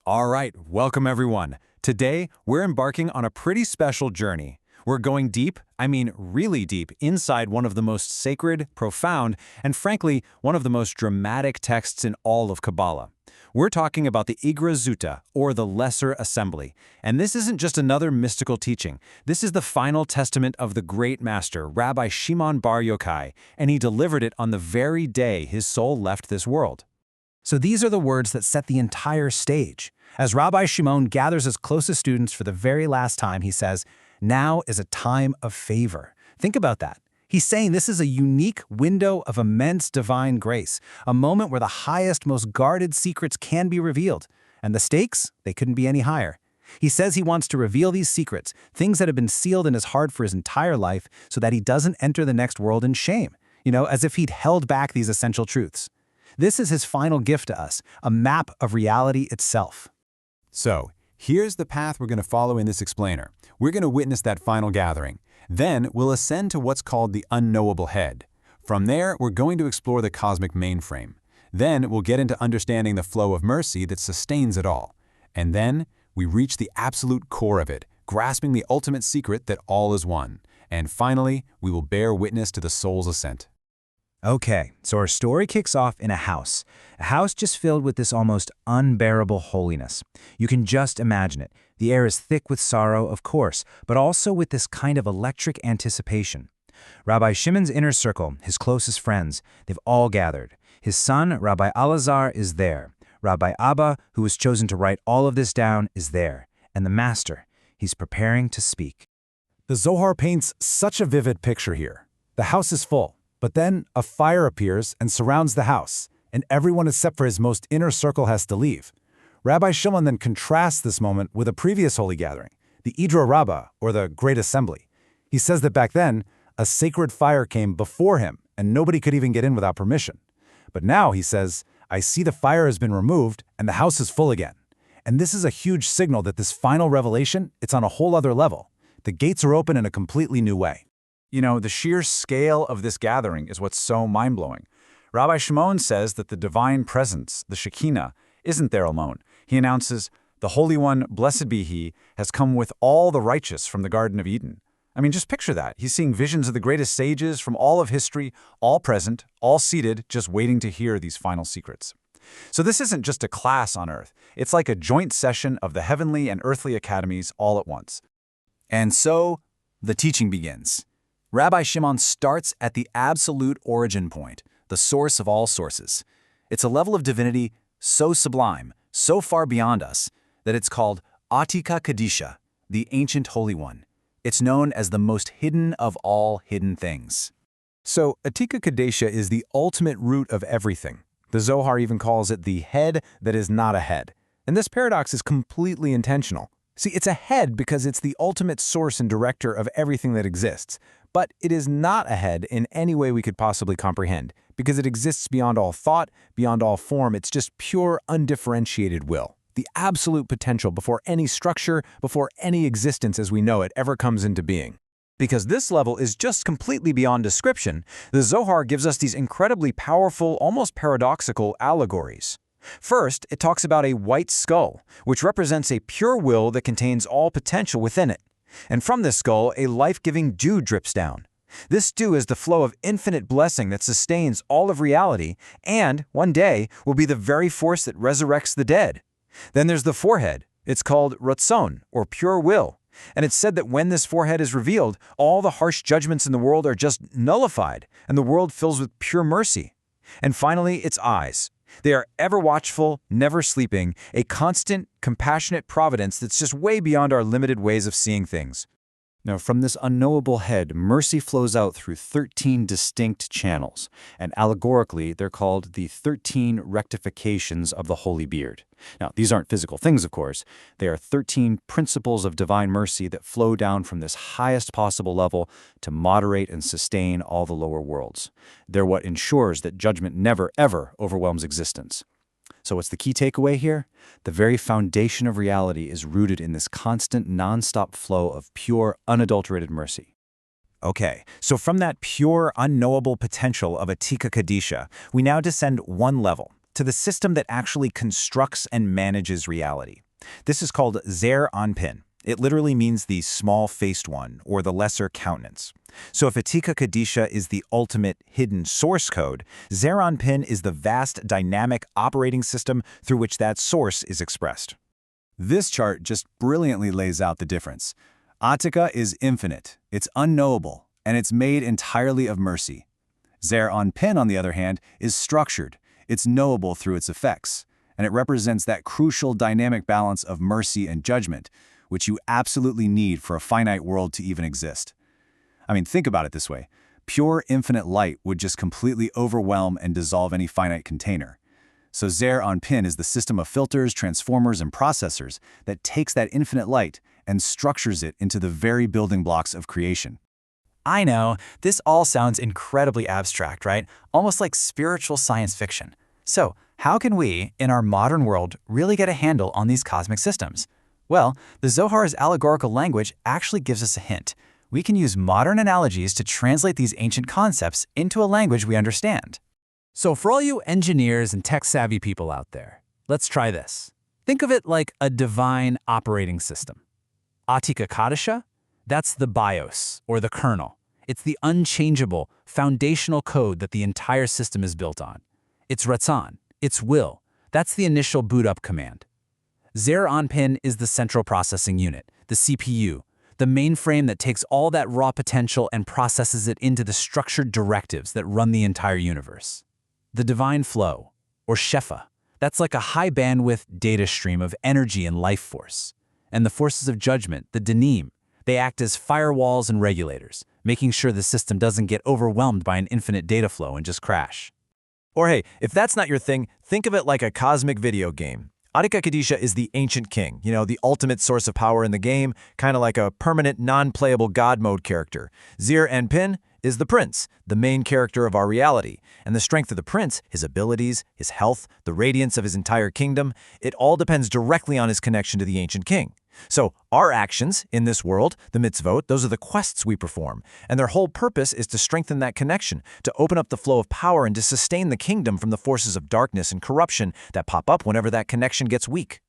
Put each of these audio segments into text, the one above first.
All right, welcome everyone. Today, we're embarking on a pretty special journey. We're going deep, I mean really deep, inside one of the most sacred, profound, and frankly, one of the most dramatic texts in all of Kabbalah. We're talking about the Igra Zuta, or the Lesser Assembly. And this isn't just another mystical teaching. This is the final testament of the great master, Rabbi Shimon bar Yochai, and he delivered it on the very day his soul left this world. So these are the words that set the entire stage. As Rabbi Shimon gathers his closest students for the very last time, he says, "Now is a time of favor." Think about that. He's saying this is a unique window of immense divine grace, a moment where the highest, most guarded secrets can be revealed. And the stakes, they couldn't be any higher. He says he wants to reveal these secrets, things that have been sealed in his heart for his entire life, so that he doesn't enter the next world in shame, as if he'd held back these essential truths. This is his final gift to us, a map of reality itself. So, here's the path we're going to follow in this explainer. We're going to witness that final gathering. Then, we'll ascend to what's called the unknowable head. From there, we're going to explore the cosmic mainframe. Then, we'll get into understanding the flow of mercy that sustains it all. And then, we reach the absolute core of it, grasping the ultimate secret that all is one. And finally, we will bear witness to the soul's ascent. Okay, so our story kicks off in a house just filled with this almost unbearable holiness. You can just imagine it. The air is thick with sorrow, of course, but also with this kind of electric anticipation. Rabbi Shimon's inner circle, his closest friends, they've all gathered. His son, Rabbi Elazar, is there. Rabbi Abba, who was chosen to write all of this down, is there. And the master, he's preparing to speak. The Zohar paints such a vivid picture here. The house is full. But then a fire appears and surrounds the house, and everyone except for his most inner circle has to leave. Rabbi Shimon then contrasts this moment with a previous holy gathering, the Idra Rabbah, or the Great Assembly. He says that back then, a sacred fire came before him, and nobody could even get in without permission. But now, he says, I see the fire has been removed, and the house is full again. And this is a huge signal that this final revelation, it's on a whole other level. The gates are open in a completely new way. The sheer scale of this gathering is what's so mind-blowing. Rabbi Shimon says that the divine presence, the Shekinah, isn't there alone. He announces, "The Holy One, blessed be He, has come with all the righteous from the Garden of Eden." I mean, just picture that. He's seeing visions of the greatest sages from all of history, all present, all seated, just waiting to hear these final secrets. So this isn't just a class on earth. It's like a joint session of the heavenly and earthly academies all at once. And so, the teaching begins. Rabbi Shimon starts at the absolute origin point, the source of all sources. It's a level of divinity so sublime, so far beyond us, that it's called Atika Kadisha, the ancient Holy One. It's known as the most hidden of all hidden things. So, Atika Kadisha is the ultimate root of everything. The Zohar even calls it the head that is not a head. And this paradox is completely intentional. See, it's a head because it's the ultimate source and director of everything that exists. But it is not a head in any way we could possibly comprehend, because it exists beyond all thought, beyond all form. It's just pure, undifferentiated will. The absolute potential before any structure, before any existence as we know it ever comes into being. Because this level is just completely beyond description, the Zohar gives us these incredibly powerful, almost paradoxical allegories. First, it talks about a white skull, which represents a pure will that contains all potential within it. And from this skull, a life-giving dew drips down. This dew is the flow of infinite blessing that sustains all of reality and, one day, will be the very force that resurrects the dead. Then there's the forehead. It's called Ratzon, or pure will. And it's said that when this forehead is revealed, all the harsh judgments in the world are just nullified, and the world fills with pure mercy. And finally, its eyes. They are ever watchful, never sleeping, a constant, compassionate providence that's just way beyond our limited ways of seeing things. Now, from this unknowable head, mercy flows out through 13 distinct channels, and allegorically, they're called the 13 rectifications of the Holy Beard. Now, these aren't physical things, of course. They are 13 principles of divine mercy that flow down from this highest possible level to moderate and sustain all the lower worlds. They're what ensures that judgment never, ever overwhelms existence. So what's the key takeaway here? The very foundation of reality is rooted in this constant, non-stop flow of pure, unadulterated mercy. Okay, so from that pure, unknowable potential of Atika Kadisha, we now descend one level to the system that actually constructs and manages reality. This is called Zer Anpin. It literally means the small-faced one, or the lesser countenance. So if Atika Kadisha is the ultimate hidden source code, Zer Anpin is the vast dynamic operating system through which that source is expressed. This chart just brilliantly lays out the difference. Atika is infinite, it's unknowable, and it's made entirely of mercy. Zer Anpin, on the other hand, is structured, it's knowable through its effects, and it represents that crucial dynamic balance of mercy and judgment, which you absolutely need for a finite world to even exist. I mean, think about it this way. Pure infinite light would just completely overwhelm and dissolve any finite container. So Zer Anpin is the system of filters, transformers, and processors that takes that infinite light and structures it into the very building blocks of creation. I know, this all sounds incredibly abstract, right? Almost like spiritual science fiction. So, how can we, in our modern world, really get a handle on these cosmic systems? Well, the Zohar's allegorical language actually gives us a hint. We can use modern analogies to translate these ancient concepts into a language we understand. So for all you engineers and tech-savvy people out there, let's try this. Think of it like a divine operating system. Atika Kadisha, that's the BIOS, or the kernel. It's the unchangeable, foundational code that the entire system is built on. It's Ratzon, its will. That's the initial boot-up command. Zer Anpin is the central processing unit, the CPU, the mainframe that takes all that raw potential and processes it into the structured directives that run the entire universe. The divine flow, or Shefa, that's like a high-bandwidth data stream of energy and life force. And the forces of judgment, the Dinim, they act as firewalls and regulators, making sure the system doesn't get overwhelmed by an infinite data flow and just crash. Or hey, if that's not your thing, think of it like a cosmic video game. Atika Kadisha is the ancient king, the ultimate source of power in the game, kind of like a permanent non-playable God mode character. Zer Anpin is the prince, the main character of our reality. And the strength of the prince, his abilities, his health, the radiance of his entire kingdom, it all depends directly on his connection to the ancient king. So our actions in this world, the mitzvot, those are the quests we perform. And their whole purpose is to strengthen that connection, to open up the flow of power and to sustain the kingdom from the forces of darkness and corruption that pop up whenever that connection gets weak.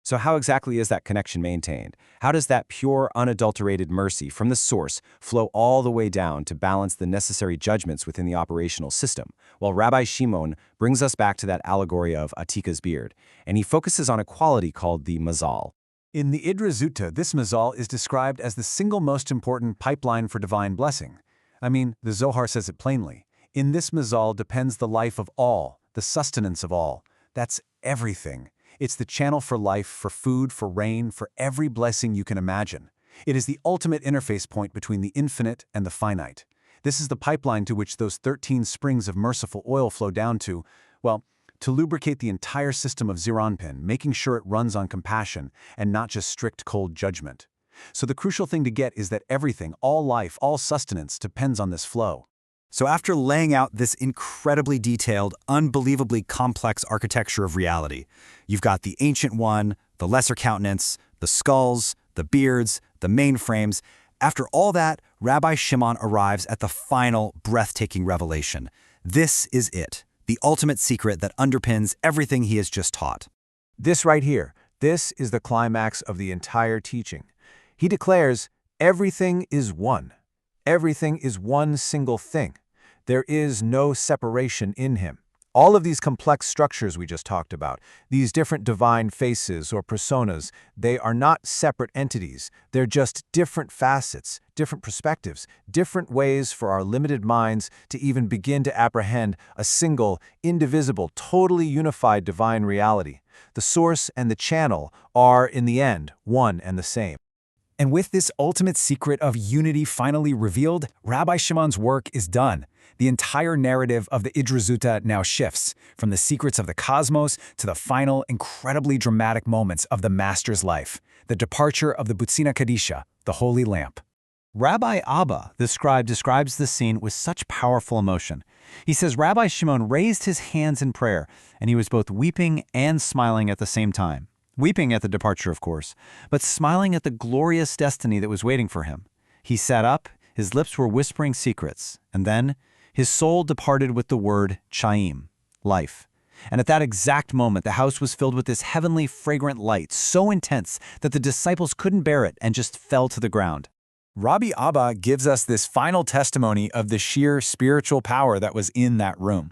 So how exactly is that connection maintained? How does that pure, unadulterated mercy from the source flow all the way down to balance the necessary judgments within the operational system? Well, Rabbi Shimon brings us back to that allegory of Atika's beard, and he focuses on a quality called the mazal. In the Idra Zutta, this mazal is described as the single most important pipeline for divine blessing. I mean, the Zohar says it plainly. In this mazal depends the life of all, the sustenance of all. That's everything. It's the channel for life, for food, for rain, for every blessing you can imagine. It is the ultimate interface point between the infinite and the finite. This is the pipeline to which those 13 springs of merciful oil flow down to, well, to lubricate the entire system of Zer Anpin, making sure it runs on compassion and not just strict cold judgment. So the crucial thing to get is that everything, all life, all sustenance depends on this flow. So after laying out this incredibly detailed, unbelievably complex architecture of reality, you've got the Ancient One, the Lesser Countenance, the skulls, the beards, the mainframes. After all that, Rabbi Shimon arrives at the final, breathtaking revelation. This is it, the ultimate secret that underpins everything he has just taught. This right here, this is the climax of the entire teaching. He declares, everything is one. Everything is one single thing. There is no separation in him. All of these complex structures we just talked about, these different divine faces or personas, they are not separate entities. They're just different facets, different perspectives, different ways for our limited minds to even begin to apprehend a single, indivisible, totally unified divine reality. The source and the channel are, in the end, one and the same. And with this ultimate secret of unity finally revealed, Rabbi Shimon's work is done. The entire narrative of the Idra Zutta now shifts, from the secrets of the cosmos to the final, incredibly dramatic moments of the Master's life, the departure of the Atika Kadisha, the Holy Lamp. Rabbi Abba, the scribe, describes this scene with such powerful emotion. He says Rabbi Shimon raised his hands in prayer, and he was both weeping and smiling at the same time. Weeping at the departure, of course, but smiling at the glorious destiny that was waiting for him. He sat up, his lips were whispering secrets, and then his soul departed with the word chaim, life. And at that exact moment, the house was filled with this heavenly, fragrant light, so intense that the disciples couldn't bear it and just fell to the ground. Rabbi Abba gives us this final testimony of the sheer spiritual power that was in that room.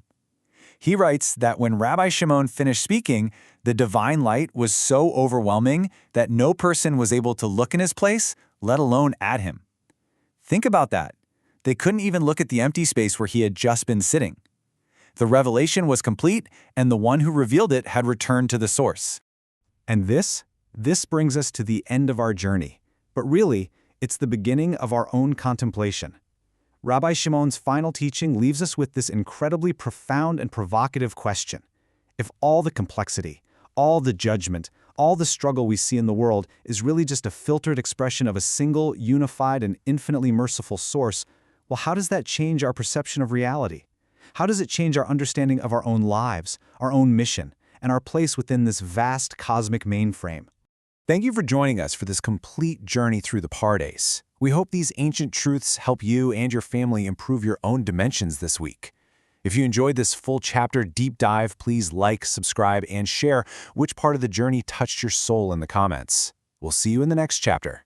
He writes that when Rabbi Shimon finished speaking, the divine light was so overwhelming that no person was able to look in his place, let alone at him. Think about that. They couldn't even look at the empty space where he had just been sitting. The revelation was complete, and the one who revealed it had returned to the source. And this brings us to the end of our journey. But really, it's the beginning of our own contemplation. Rabbi Shimon's final teaching leaves us with this incredibly profound and provocative question. If all the complexity, all the judgment, all the struggle we see in the world is really just a filtered expression of a single, unified, and infinitely merciful source, well, how does that change our perception of reality? How does it change our understanding of our own lives, our own mission, and our place within this vast cosmic mainframe? Thank you for joining us for this complete journey through the Pardes. We hope these ancient truths help you and your family improve your own dimensions this week. If you enjoyed this full chapter deep dive, please like, subscribe, and share which part of the journey touched your soul in the comments. We'll see you in the next chapter.